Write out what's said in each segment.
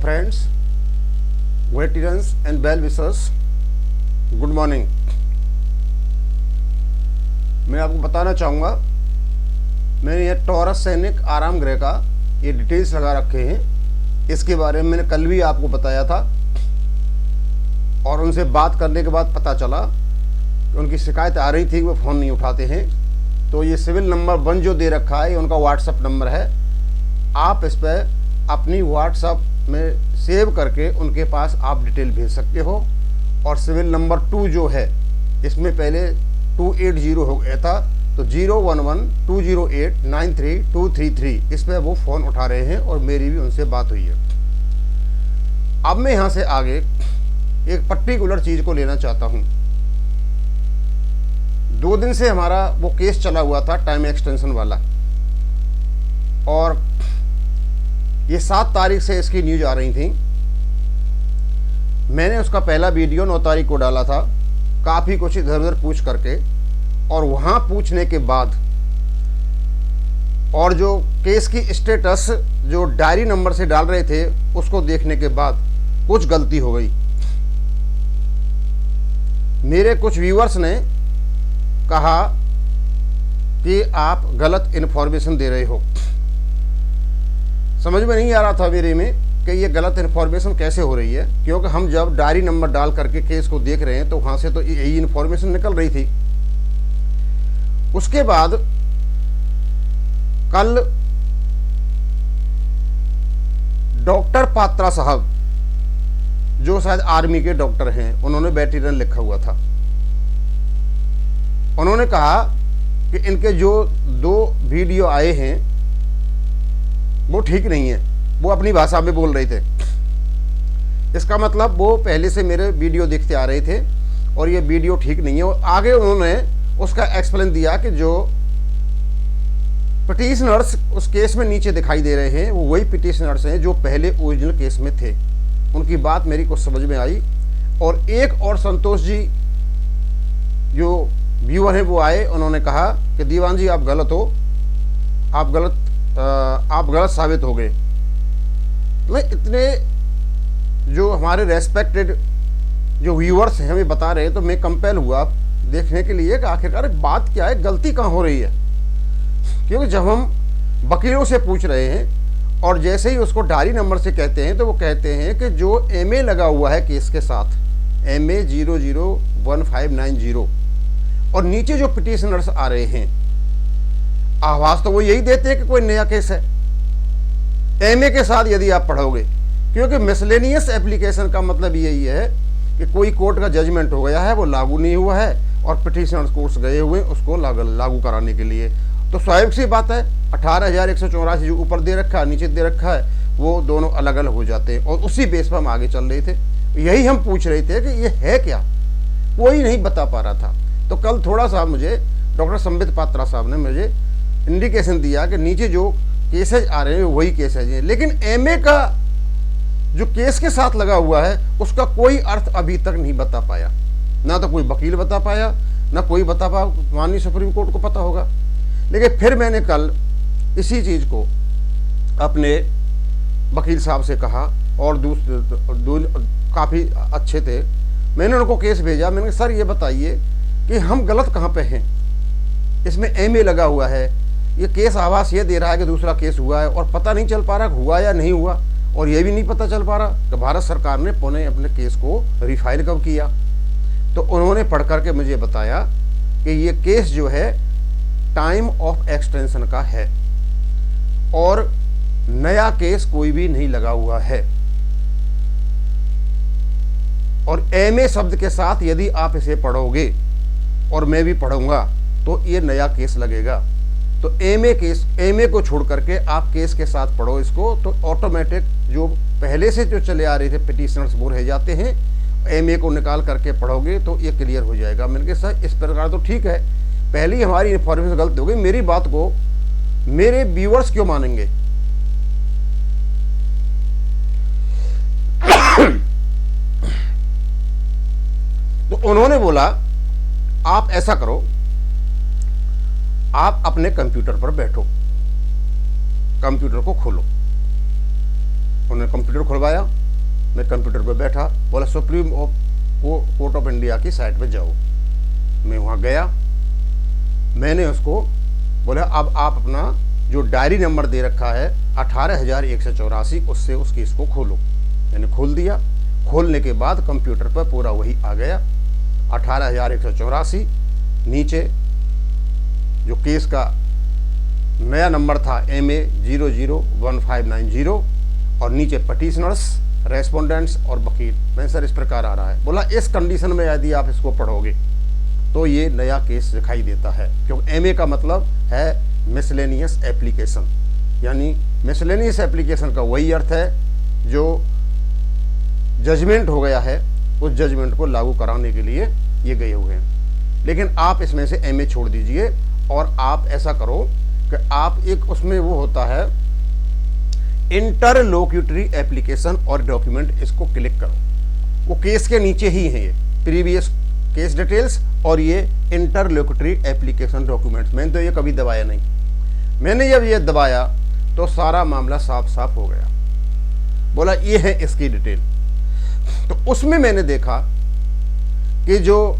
friends, veterans and well wishers, good morning. मैं आपको बताना चाहूँगा, मैंने ये टॉरस सैनिक आराम गृह का ये डिटेल्स लगा रखे हैं। इसके बारे में मैंने कल भी आपको बताया था और उनसे बात करने के बाद पता चला कि उनकी शिकायत आ रही थी, वो फ़ोन नहीं उठाते हैं। तो ये सिविल नंबर 1 जो दे रखा है, ये उनका व्हाट्सअप नंबर है। आप इस पर अपनी व्हाट्सअप में सेव करके उनके पास आप डिटेल भेज सकते हो। और सिविल नंबर 2 जो है, इसमें पहले 280 हो गया था, तो 011-208-93233 इस पर वो फ़ोन उठा रहे हैं और मेरी भी उनसे बात हुई है। अब मैं यहाँ से आगे एक पर्टिकुलर चीज़ को लेना चाहता हूँ। 2 दिन से हमारा वो केस चला हुआ था, टाइम एक्सटेंशन वाला, और ये 7 तारीख से इसकी न्यूज आ रही थी। मैंने उसका पहला वीडियो 9 तारीख को डाला था, काफ़ी कुछ इधर उधर पूछ करके, और वहाँ पूछने के बाद और जो केस की स्टेटस जो डायरी नंबर से डाल रहे थे उसको देखने के बाद कुछ गलती हो गई। मेरे कुछ व्यूअर्स ने कहा कि आप गलत इन्फॉर्मेशन दे रहे हो। समझ में नहीं आ रहा था मेरे में कि ये गलत इन्फॉर्मेशन कैसे हो रही है, क्योंकि हम जब डायरी नंबर डाल करके केस को देख रहे हैं तो वहाँ से तो यही इन्फॉर्मेशन निकल रही थी। उसके बाद कल डॉक्टर पात्रा साहब, जो शायद आर्मी के डॉक्टर हैं, उन्होंने वेटरन लिखा हुआ था। उन्होंने कहा कि इनके जो 2 वीडियो आए हैं वो ठीक नहीं है, वो अपनी भाषा में बोल रहे थे। इसका मतलब वो पहले से मेरे वीडियो देखते आ रहे थे और ये वीडियो ठीक नहीं है। और आगे उन्होंने उसका एक्सप्लेन दिया कि जो पिटिशनर्स उस केस में नीचे दिखाई दे रहे हैं वो वही पिटिशनर्स हैं जो पहले ओरिजिनल केस में थे। उनकी बात मेरी कुछ समझ में आई। और एक और संतोष जी जो व्यूअर हैं वो आए, उन्होंने कहा कि दीवान जी आप गलत हो, आप गलत साबित हो गए। मैं इतने जो हमारे रेस्पेक्टेड जो व्यूअर्स हैं हमें बता रहे हैं, तो मैं कंपेल हुआ देखने के लिए कि आखिरकार बात क्या है, गलती कहाँ हो रही है। क्योंकि जब हम वकीलों से पूछ रहे हैं और जैसे ही उसको डायरी नंबर से कहते हैं तो वो कहते हैं कि जो MA लगा हुआ है केस के साथ, MA 001590, और नीचे जो पिटिशनर्स आ रहे हैं आवाज़ तो वो यही देते हैं कि कोई नया केस है। MA के साथ यदि आप पढ़ोगे, क्योंकि मिसलेनियस एप्लीकेशन का मतलब यही है कि कोई कोर्ट का जजमेंट हो गया है, वो लागू नहीं हुआ है और पिटिशनर्स कोर्ट्स गए हुए उसको लागू कराने के लिए। तो स्वाभाविक सी बात है, 18,184 जो ऊपर दे रखा है, नीचे दे रखा है, वो दोनों अलग अलग हो जाते हैं। और उसी बेस पर हम आगे चल रहे थे। यही हम पूछ रहे थे कि ये है क्या, कोई नहीं बता पा रहा था। तो कल थोड़ा सा मुझे डॉक्टर संबित पात्रा साहब ने मुझे इंडिकेशन दिया कि नीचे जो केसेज आ रहे हैं वही केसेज हैं, लेकिन MA का जो केस के साथ लगा हुआ है उसका कोई अर्थ अभी तक नहीं बता पाया। ना तो कोई वकील बता पाया, ना कोई बता पाया, माननीय सुप्रीम कोर्ट को पता होगा। लेकिन फिर मैंने कल इसी चीज़ को अपने वकील साहब से कहा, और दूसरे काफ़ी अच्छे थे, मैंने उनको केस भेजा। मैंने कहा सर ये बताइए कि हम गलत कहाँ पे हैं, इसमें MA लगा हुआ है, ये केस आवास ये दे रहा है कि दूसरा केस हुआ है, और पता नहीं चल पा रहा हुआ या नहीं हुआ, और ये भी नहीं पता चल पा रहा कि भारत सरकार ने पुणे अपने केस को रिफाइल कब किया। तो उन्होंने पढ़ करके मुझे बताया कि ये केस जो है टाइम ऑफ एक्सटेंशन का है और नया केस कोई भी नहीं लगा हुआ है। और MA शब्द के साथ यदि आप इसे पढ़ोगे और मैं भी पढ़ूंगा तो ये नया केस लगेगा। तो MA को छोड़ करके आप केस के साथ पढ़ो इसको, तो ऑटोमेटिक जो पहले से जो चले आ रहे थे पिटिशनर्स वो रह जाते हैं। MA को निकाल करके पढ़ोगे तो ये क्लियर हो जाएगा। मैंने कहा सर इस प्रकार तो ठीक है, पहली हमारी इन्फॉर्मेशन गलत हो गई, मेरी बात को मेरे व्यूअर्स क्यों मानेंगे। तो उन्होंने बोला आप ऐसा करो, आप अपने कंप्यूटर पर बैठो, कंप्यूटर को खोलो उन्होंने कंप्यूटर खुलवाया, मैं कंप्यूटर पर बैठा, बोला सुप्रीम कोर्ट ऑफ इंडिया की साइट पे जाओ। मैं वहाँ गया, मैंने उसको बोला अब आप अपना जो डायरी नंबर दे रखा है 18,184, उससे उस केस को खोलो। मैंने खोल दिया। खोलने के बाद कंप्यूटर पर पूरा वही आ गया 18,184। नीचे जो केस का नया नंबर था MA001590 और नीचे पटिशनर्स, रेस्पोंडेंट्स और वकील। मैं सर इस प्रकार आ रहा है। बोला इस कंडीशन में यदि आप इसको पढ़ोगे तो ये नया केस दिखाई देता है, क्योंकि MA का मतलब है मिसलेनियस एप्लीकेशन, यानी मिसलेनियस एप्लीकेशन का वही अर्थ है जो जजमेंट हो गया है, उस जजमेंट को लागू कराने के लिए ये गए हुए हैं। लेकिन आप इसमें से MA छोड़ दीजिए और आप ऐसा करो कि आप एक उसमें वो होता है इंटरलोक्यूटरी एप्लीकेशन और डॉक्यूमेंट, इसको क्लिक करो। वो केस के नीचे ही है ये प्रीवियस केस डिटेल्स और ये इंटरलोक्यूटरी एप्लीकेशन डॉक्यूमेंट्स। मैंने तो ये कभी दबाया नहीं। मैंने जब ये दबाया तो सारा मामला साफ साफ हो गया। बोला ये है इसकी डिटेल। तो उसमें मैंने देखा कि जो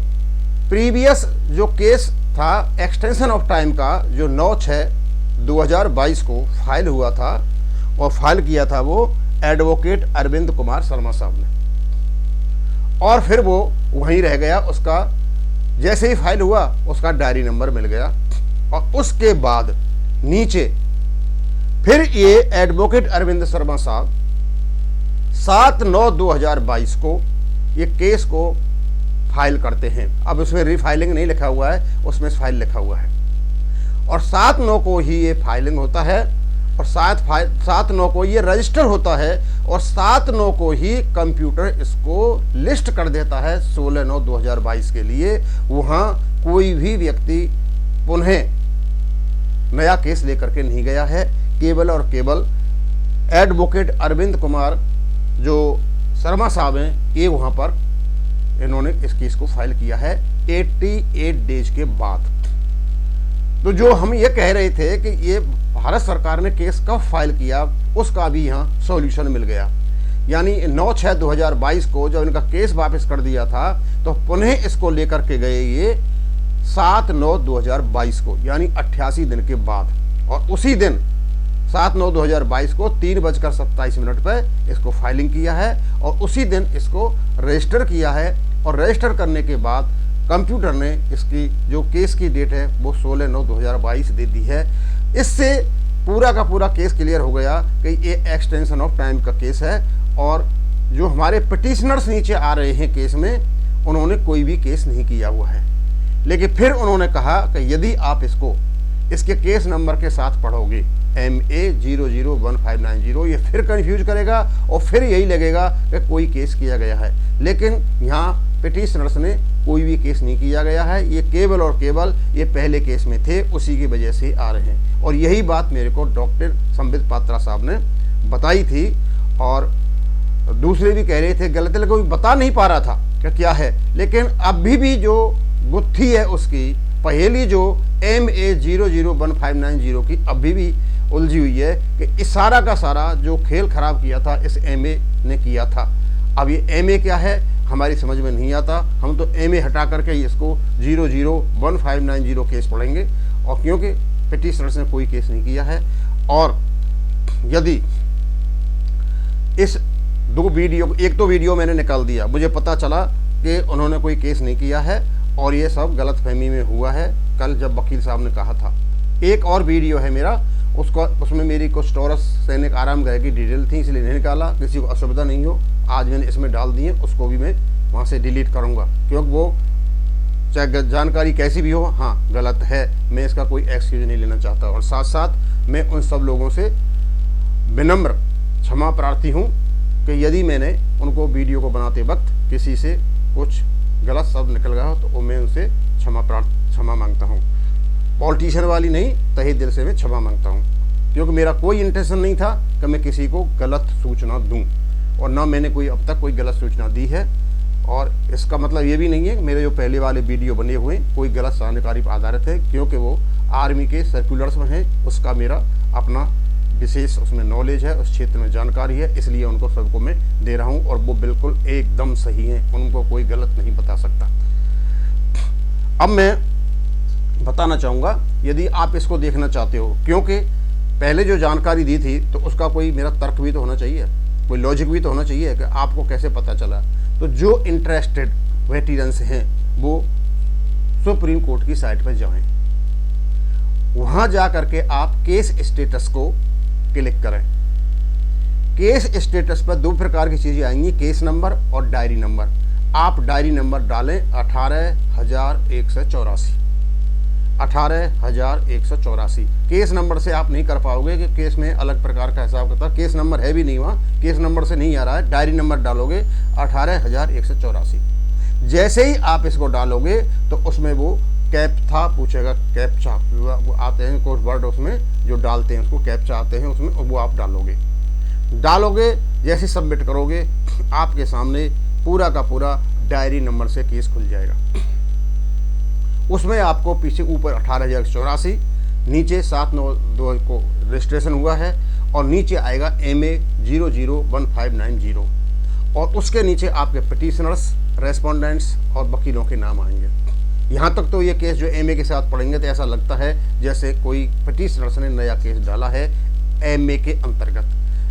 प्रीवियस जो केस था एक्सटेंशन ऑफ टाइम का, जो 9/6/2022 को फाइल हुआ था और फाइल किया था वो एडवोकेट अरविंद कुमार शर्मा साहब ने, और फिर वो वहीं रह गया। उसका जैसे ही फाइल हुआ उसका डायरी नंबर मिल गया और उसके बाद नीचे फिर ये एडवोकेट अरविंद शर्मा साहब 7/9/2022 को ये केस को फाइल करते हैं। अब उसमें रीफाइलिंग नहीं लिखा हुआ है, उसमें फाइल लिखा हुआ है और 7/9 को ही ये फाइलिंग होता है और 7/9 को ये रजिस्टर होता है और 7/9 को ही कंप्यूटर इसको लिस्ट कर देता है 16/9/2022 के लिए। वहाँ कोई भी व्यक्ति पुनः नया केस लेकर के नहीं गया है, केवल और केवल एडवोकेट अरविंद कुमार जो शर्मा साहब हैं, ये वहाँ पर इन्होंने इस केस को फाइल किया है 88 डेज के बाद। तो जो हम ये कह रहे थे कि ये भारत सरकार ने केस कब फाइल किया, उसका भी यहाँ सॉल्यूशन मिल गया। यानी 9/6/2022 को जब इनका केस वापस कर दिया था तो पुनः इसको लेकर के गए ये 7/9/2022 को, यानी 88 दिन के बाद। और उसी दिन 7/9/2022 को 3:27 पर इसको फाइलिंग किया है और उसी दिन इसको रजिस्टर किया है और रजिस्टर करने के बाद कंप्यूटर ने इसकी जो केस की डेट है वो 16/9/2022 दे दी है। इससे पूरा का पूरा केस क्लियर हो गया कि ये एक्सटेंशन ऑफ टाइम का केस है और जो हमारे पिटिशनर्स नीचे आ रहे हैं केस में, उन्होंने कोई भी केस नहीं किया हुआ है। लेकिन फिर उन्होंने कहा कि यदि आप इसको इसके केस नंबर के साथ पढ़ोगे MA001590, ये फिर कंफ्यूज करेगा और फिर यही लगेगा कि कोई केस किया गया है। लेकिन यहाँ पिटिशनर्स ने कोई भी केस नहीं किया गया है, ये केवल और केवल ये पहले केस में थे, उसी की वजह से आ रहे हैं। और यही बात मेरे को डॉक्टर संबित पात्रा साहब ने बताई थी और दूसरे भी कह रहे थे, गलत लगे, कोई बता नहीं पा रहा था कि क्या है। लेकिन अभी भी जो गुत्थी है उसकी पहेली जो MA001590 की अभी भी उलझी हुई है कि इस सारा का सारा जो खेल खराब किया था इस MA ने किया था। अब ये MA क्या है हमारी समझ में नहीं आता। हम तो MA हटा करके इसको 001590 केस पढ़ेंगे और क्योंकि पिटिशनर्स ने कोई केस नहीं किया है। और यदि इस दो वीडियो, एक तो वीडियो मैंने निकाल दिया, मुझे पता चला कि उन्होंने कोई केस नहीं किया है और ये सब गलतफहमी में हुआ है कल जब वकील साहब ने कहा था। एक और वीडियो है मेरा, उसमें मेरी कुछ टॉरस सैनिक आराम गृह की डिटेल थी, इसलिए नहीं निकाला, किसी को असुविधा नहीं हो। आज मैंने इसमें डाल दिए, उसको भी मैं वहाँ से डिलीट करूँगा क्योंकि वो चाहे जानकारी कैसी भी हो, हाँ गलत है, मैं इसका कोई एक्सक्यूज नहीं लेना चाहता। और साथ साथ मैं उन सब लोगों से विनम्र क्षमा प्रार्थी हूँ कि यदि मैंने उनको वीडियो को बनाते वक्त किसी से कुछ गलत शब्द निकल गया हो तो मैं उनसे क्षमा मांगता हूँ। पॉलिटिशियन वाली नहीं, तहे दिल से मैं क्षमा मांगता हूँ क्योंकि मेरा कोई इंटेंशन नहीं था कि मैं किसी को गलत सूचना दूँ और ना मैंने कोई अब तक कोई गलत सूचना दी है। और इसका मतलब ये भी नहीं है कि मेरे जो पहले वाले वीडियो बने हुए कोई गलत जानकारी पर आधारित है, क्योंकि वो आर्मी के सर्कुलर्स में है, उसका मेरा अपना विशेष उसमें नॉलेज है, उस क्षेत्र में जानकारी है, इसलिए उनको सबको मैं दे रहा हूँ और वो बिल्कुल एकदम सही है, उनको कोई गलत नहीं बता सकता। अब मैं बताना चाहूँगा, यदि आप इसको देखना चाहते हो, क्योंकि पहले जो जानकारी दी थी तो उसका कोई मेरा तर्क भी तो होना चाहिए, कोई लॉजिक भी तो होना चाहिए कि आपको कैसे पता चला। तो जो इंटरेस्टेड वेटरन्स हैं वो सुप्रीम कोर्ट की साइट पर जाएं, वहाँ जा करके आप केस स्टेटस को क्लिक करें। केस स्टेटस पर 2 प्रकार की चीज़ें आएंगी, केस नंबर और डायरी नंबर। आप डायरी नंबर डालें 18,184, 18,184। केस नंबर से आप नहीं कर पाओगे कि केस में अलग प्रकार का हिसाब करता, केस नंबर है भी नहीं वहाँ, केस नंबर से नहीं आ रहा है, डायरी नंबर डालोगे 18,184। जैसे ही आप इसको डालोगे तो उसमें वो कैप्चा पूछेगा, कैप्चा वो आते हैं कुछ वर्ड उसमें जो डालते हैं, उसको कैप्चा आते हैं उसमें, वो आप डालोगे। जैसे सबमिट करोगे आपके सामने पूरा का पूरा डायरी नंबर से केस खुल जाएगा। उसमें आपको पीछे ऊपर 18,184, नीचे 7/9/2 को रजिस्ट्रेशन हुआ है और नीचे आएगा MA 001590 और उसके नीचे आपके पिटिशनर्स, रेस्पोंडेंट्स और वकीलों के नाम आएंगे। यहाँ तक तो ये केस जो MA के साथ पढ़ेंगे तो ऐसा लगता है जैसे कोई पिटिशनर्स ने नया केस डाला है MA के अंतर्गत,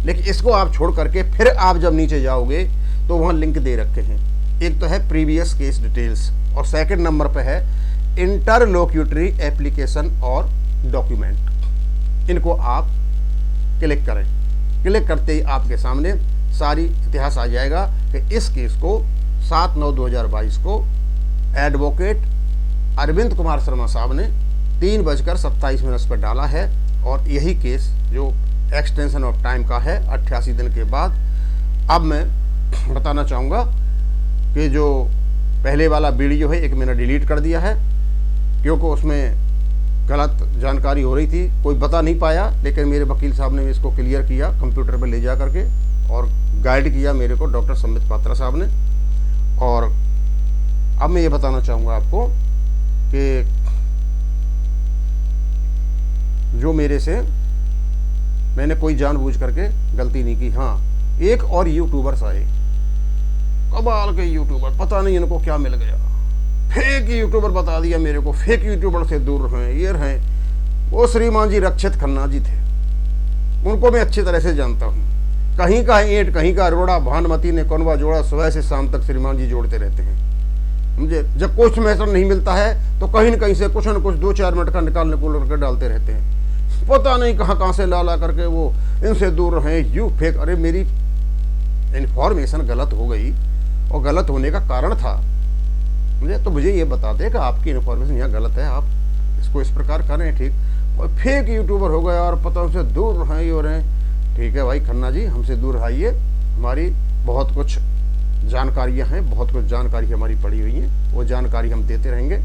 लेकिन इसको आप छोड़ करके फिर आप जब नीचे जाओगे तो वहाँ लिंक दे रखे हैं। एक तो है प्रीवियस केस डिटेल्स और सेकंड नंबर पे है इंटरलोक्यूटरी एप्लीकेशन और डॉक्यूमेंट। इनको आप क्लिक करें, क्लिक करते ही आपके सामने सारी इतिहास आ जाएगा कि इस केस को 7/9/2022 को एडवोकेट अरविंद कुमार शर्मा साहब ने 3:27 पर डाला है और यही केस जो एक्सटेंशन ऑफ टाइम का है 88 दिन के बाद। अब मैं बताना चाहूँगा कि जो पहले वाला वीडियो है एक मैंने डिलीट कर दिया है क्योंकि उसमें गलत जानकारी हो रही थी, कोई बता नहीं पाया, लेकिन मेरे वकील साहब ने इसको क्लियर किया कंप्यूटर पर ले जा करके और गाइड किया मेरे को डॉक्टर संबित पात्रा साहब ने। और अब मैं ये बताना चाहूँगा आपको कि जो मेरे से मैंने कोई जानबूझ करके गलती नहीं की। हाँ, एक और यूट्यूबर्स आए, कमाल के यूट्यूबर, पता नहीं इनको क्या मिल गया, फेक यूट्यूबर बता दिया मेरे को, फेक यूट्यूबर से दूर रहें, ये रहें। वो श्रीमान जी रक्षित खन्ना जी थे, उनको मैं अच्छी तरह से जानता हूँ। कहीं का ईंट कहीं का रोड़ा, भानुमति ने कौनवा जोड़ा, सुबह से शाम तक श्रीमान जी जोड़ते रहते हैं। मुझे जब कुछ मैटर नहीं मिलता है तो कहीं न कहीं से कुछ न कुछ 2-4 मिनट का निकालने को करके डालते रहते हैं। पता नहीं कहाँ से ला करके वो इनसे दूर रहें, यू फेक। अरे मेरी इन्फॉर्मेशन गलत हो गई और गलत होने का कारण था, मुझे ये बता दे कि आपकी इन्फॉर्मेशन यहाँ गलत है, आप इसको इस प्रकार करें, ठीक। और फेक यूट्यूबर हो गए और पता उनसे दूर रहें, ये हो रहे हैं। ठीक है भाई खन्ना जी, हमसे दूर रहिए, हमारी बहुत कुछ जानकारियाँ हैं, बहुत कुछ जानकारी हमारी पड़ी हुई है, वो जानकारी हम देते रहेंगे।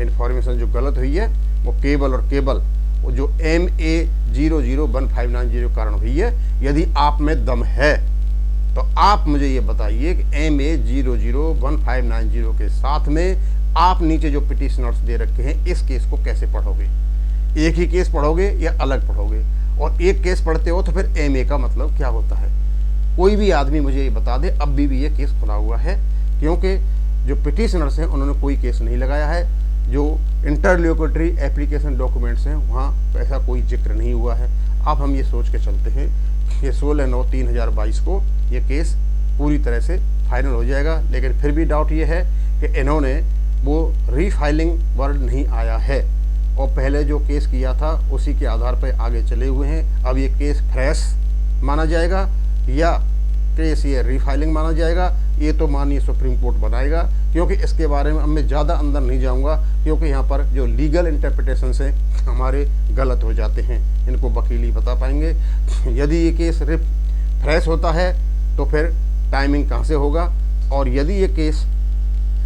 इन्फॉर्मेशन जो गलत हुई है वो केवल और केवल वो जो MA 001590 कारण हुई है। यदि आप में दम है तो आप मुझे ये बताइए कि MA 001590 के साथ में आप नीचे जो पिटिशनर्स दे रखे हैं इस केस को कैसे पढ़ोगे? एक ही केस पढ़ोगे या अलग पढ़ोगे? और एक केस पढ़ते हो तो फिर MA का मतलब क्या होता है? कोई भी आदमी मुझे ये बता दे। अब भी ये केस खुला हुआ है क्योंकि जो पिटिशनर्स हैं उन्होंने कोई केस नहीं लगाया है। जो इंटरलोक्यूटरी एप्लीकेशन डॉक्यूमेंट्स हैं वहाँ ऐसा कोई जिक्र नहीं हुआ है। अब हम ये सोच के चलते हैं कि 16/9/2022 को ये केस पूरी तरह से फाइनल हो जाएगा, लेकिन फिर भी डाउट ये है कि इन्होंने वो रीफाइलिंग वर्ड नहीं आया है और पहले जो केस किया था उसी के आधार पर आगे चले हुए हैं। अब ये केस फ्रेश माना जाएगा या केस ये रीफाइलिंग माना जाएगा, ये तो माननीय सुप्रीम कोर्ट बनाएगा, क्योंकि इसके बारे में अब मैं ज़्यादा अंदर नहीं जाऊंगा क्योंकि यहाँ पर जो लीगल इंटरप्रिटेशन से हमारे गलत हो जाते हैं, इनको वकील ही बता पाएंगे। यदि ये केस फ्रेश होता है तो फिर टाइमिंग कहाँ से होगा, और यदि ये केस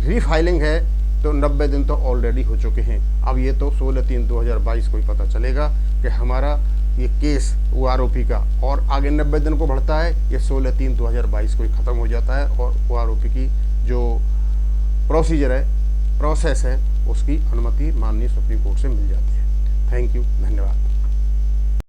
रीफाइलिंग है तो 90 दिन तो ऑलरेडी हो चुके हैं। अब ये तो 16/3/2022 को ही पता चलेगा कि हमारा ये केस वो आरोपी का, और आगे 90 दिन को बढ़ता है, ये 16/3/2022 को ही ख़त्म हो जाता है और वो आरोपी की जो प्रोसीजर है, प्रोसेस है, उसकी अनुमति माननीय सुप्रीम कोर्ट से मिल जाती है। थैंक यू, धन्यवाद।